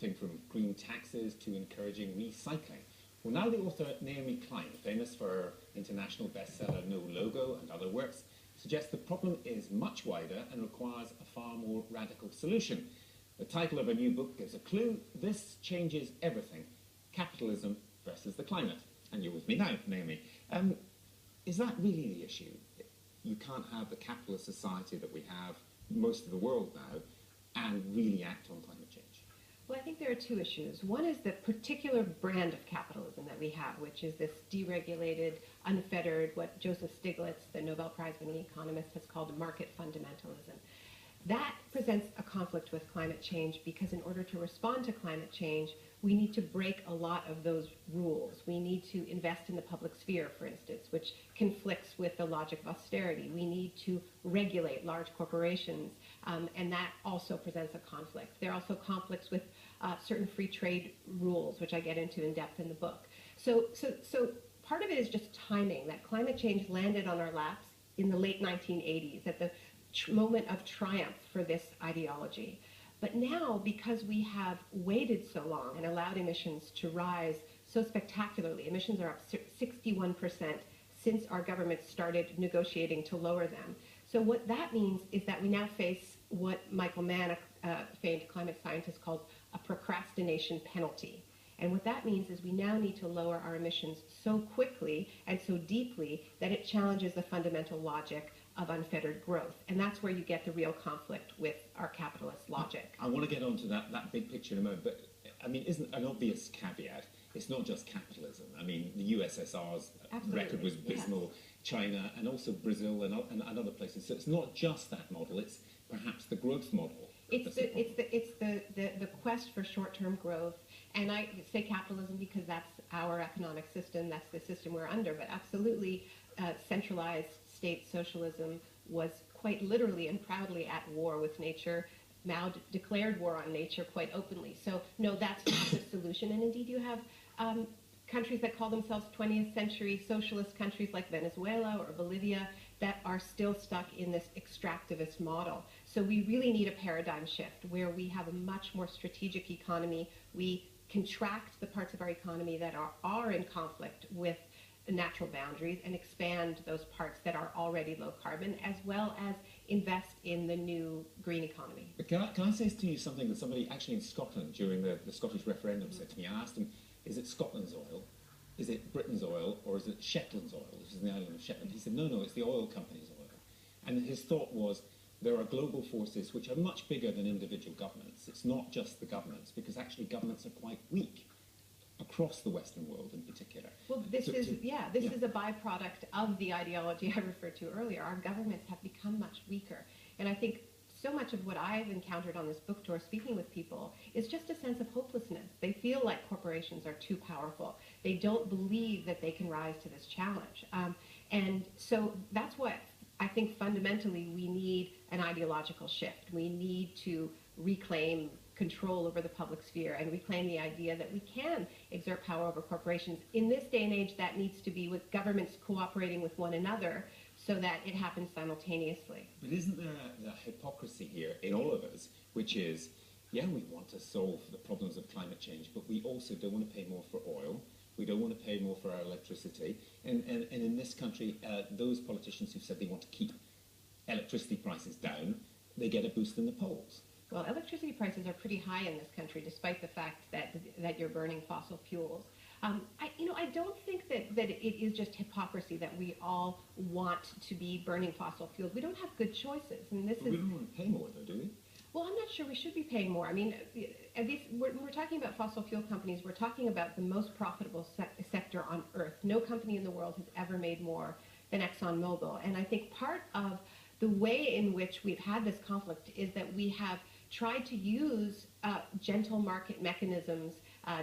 thing from green taxes to encouraging recycling. Well, now the author Naomi Klein, famous for her international bestseller No Logo and other works, suggests the problem is much wider and requires a far more radical solution. The title of her new book gives a clue. This changes everything. Capitalism versus the climate. And you're with me now, Naomi. Is that really the issue? You can't have the capitalist society that we have most of the world now and really act on climate change. Well, I think there are two issues. One is the particular brand of capitalism that we have, which is this deregulated, unfettered, what Joseph Stiglitz, the Nobel Prize-winning economist, has called market fundamentalism. That presents a conflict with climate change because in order to respond to climate change, we need to break a lot of those rules. We need to invest in the public sphere, for instance, which conflicts with the logic of austerity. We need to regulate large corporations, and that also presents a conflict. There are also conflicts with certain free trade rules, which I get into in depth in the book. So part of it is just timing, that climate change landed on our laps in the late 1980s at the moment of triumph for this ideology. But now, because we have waited so long and allowed emissions to rise so spectacularly, emissions are up 61% since our government started negotiating to lower them. So what that means is that we now face what Michael Mann, a famed climate scientist, calls a procrastination penalty. And what that means is we now need to lower our emissions so quickly and so deeply that it challenges the fundamental logic of unfettered growth. And that's where you get the real conflict with our capitalist logic. I want to get onto that big picture in a moment, but I mean, isn't an obvious caveat, it's not just capitalism. I mean, the USSR's record was abysmal, yes. China, and also Brazil and other places. So it's not just that model, it's perhaps the growth model. It's the quest for short-term growth. And I say capitalism because that's our economic system, that's the system we're under, but absolutely centralized state socialism was quite literally and proudly at war with nature. Mao declared war on nature quite openly. So no, that's not the solution. And indeed you have countries that call themselves 20th century socialist countries like Venezuela or Bolivia that are still stuck in this extractivist model. So we really need a paradigm shift where we have a much more strategic economy. We contract the parts of our economy that are in conflict with natural boundaries and expand those parts that are already low carbon, as well as invest in the new green economy. But can I say to you something that somebody actually in Scotland during the Scottish referendum said to me? I asked him, is it Scotland's oil, is it Britain's oil, or is it Shetland's oil, which is the island of Shetland? He said, no, it's the oil company's oil. And his thought was, there are global forces which are much bigger than individual governments. It's not just the governments, because actually governments are quite weak across the Western world in particular. Well, this is a byproduct of the ideology I referred to earlier. Our governments have become much weaker. And I think so much of what I've encountered on this book tour speaking with people is just a sense of hopelessness. They feel like corporations are too powerful. They don't believe that they can rise to this challenge. And so that's what I think fundamentally we need an ideological shift. We need to reclaim control over the public sphere and reclaim the idea that we can exert power over corporations. In this day and age, that needs to be with governments cooperating with one another so that it happens simultaneously. But isn't there a hypocrisy here in all of us, which is, yeah, we want to solve the problems of climate change, but we also don't want to pay more for oil. We don't want to pay more for our electricity. And in this country, those politicians who said they want to keep electricity prices down, they get a boost in the polls. Well, electricity prices are pretty high in this country, despite the fact that you're burning fossil fuels. I don't think that it is just hypocrisy that we all want to be burning fossil fuels. We don't have good choices, and this is. We don't want to pay more, though, do we? Well, I'm not sure we should be paying more. I mean, at least when we're talking about fossil fuel companies, we're talking about the most profitable sector on Earth. No company in the world has ever made more than ExxonMobil, and I think part of the way in which we've had this conflict is that we have tried to use gentle market mechanisms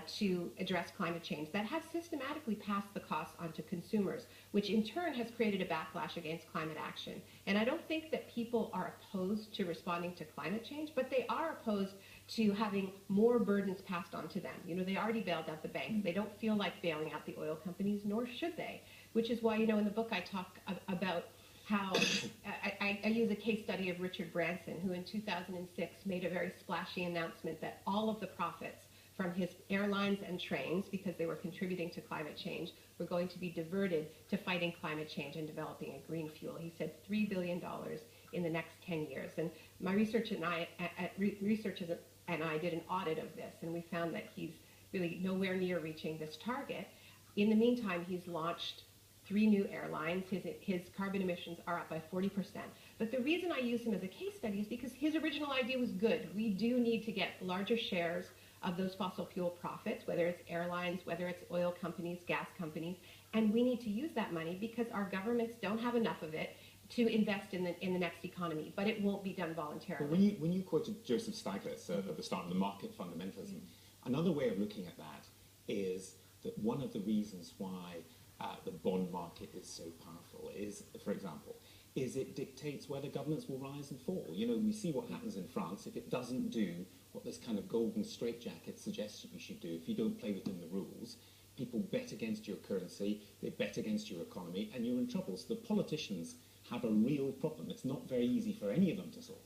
to address climate change that have systematically passed the costs onto consumers, which in turn has created a backlash against climate action. And I don't think that people are opposed to responding to climate change, but they are opposed to having more burdens passed on to them. You know, they already bailed out the banks. They don't feel like bailing out the oil companies, nor should they, which is why, you know, in the book I talk about how I use a case study of Richard Branson, who in 2006 made a very splashy announcement that all of the profits from his airlines and trains, because they were contributing to climate change, were going to be diverted to fighting climate change and developing a green fuel. He said $3 billion in the next 10 years. And my researchers and I did an audit of this, and we found that he's really nowhere near reaching this target. In the meantime, he's launched 3 new airlines. His carbon emissions are up by 40%. But the reason I use him as a case study is because his original idea was good. We do need to get larger shares of those fossil fuel profits, whether it's airlines, whether it's oil companies, gas companies, and we need to use that money because our governments don't have enough of it to invest in the next economy, but it won't be done voluntarily. But when you quoted Joseph Stiglitz at the start of the market fundamentalism, another way of looking at that is that one of the reasons why the bond market is so powerful is, for example, is it dictates whether governments will rise and fall. You know, we see what happens in France. If it doesn't do what this kind of golden straitjacket suggests you should do, if you don't play within the rules, people bet against your currency, they bet against your economy, and you're in trouble. So the politicians have a real problem. It's not very easy for any of them to solve.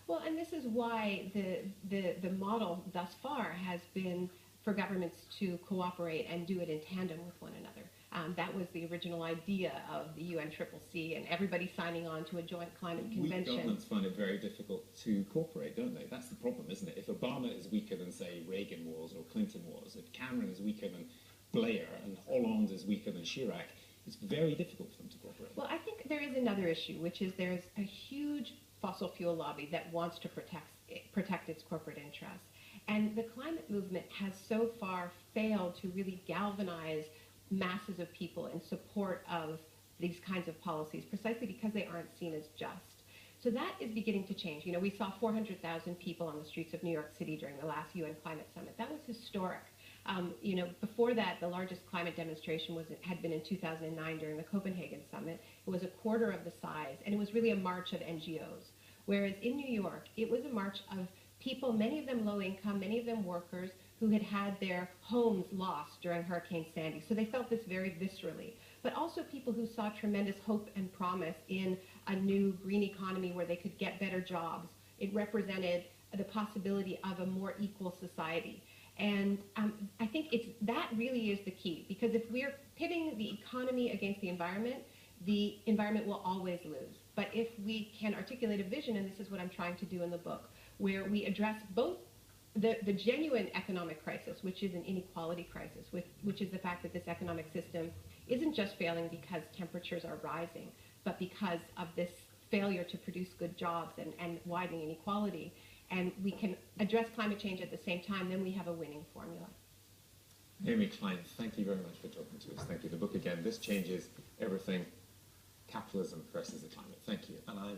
Well, and this is why the model thus far has been for governments to cooperate and do it in tandem with one another. That was the original idea of the UNCCC and everybody signing on to a joint climate convention. Weak governments find it very difficult to cooperate, don't they? That's the problem, isn't it? If Obama is weaker than, say, Reagan was or Clinton was, if Cameron is weaker than Blair and Hollande is weaker than Chirac, it's very difficult for them to cooperate. Well, I think there is another issue, which is there's a huge fossil fuel lobby that wants to protect its corporate interests. And the climate movement has so far failed to really galvanize masses of people in support of these kinds of policies, precisely because they aren't seen as just. So that is beginning to change. You know, we saw 400,000 people on the streets of New York City during the last UN Climate Summit. That was historic. You know, before that, the largest climate demonstration had been in 2009 during the Copenhagen Summit. It was a quarter of the size, and it was really a march of NGOs. Whereas in New York, it was a march of people, many of them low income, many of them workers, who had had their homes lost during Hurricane Sandy. So they felt this very viscerally. But also people who saw tremendous hope and promise in a new green economy where they could get better jobs. It represented the possibility of a more equal society. And I think that really is the key, because if we're pitting the economy against the environment will always lose. But if we can articulate a vision, and this is what I'm trying to do in the book, where we address both the genuine economic crisis, which is an inequality crisis, which is the fact that this economic system isn't just failing because temperatures are rising, but because of this failure to produce good jobs and widening inequality, and we can address climate change at the same time, then we have a winning formula. Naomi Klein, thank you very much for talking to us. Thank you. The book again, This Changes Everything, Capitalism versus the Climate. Thank you. And I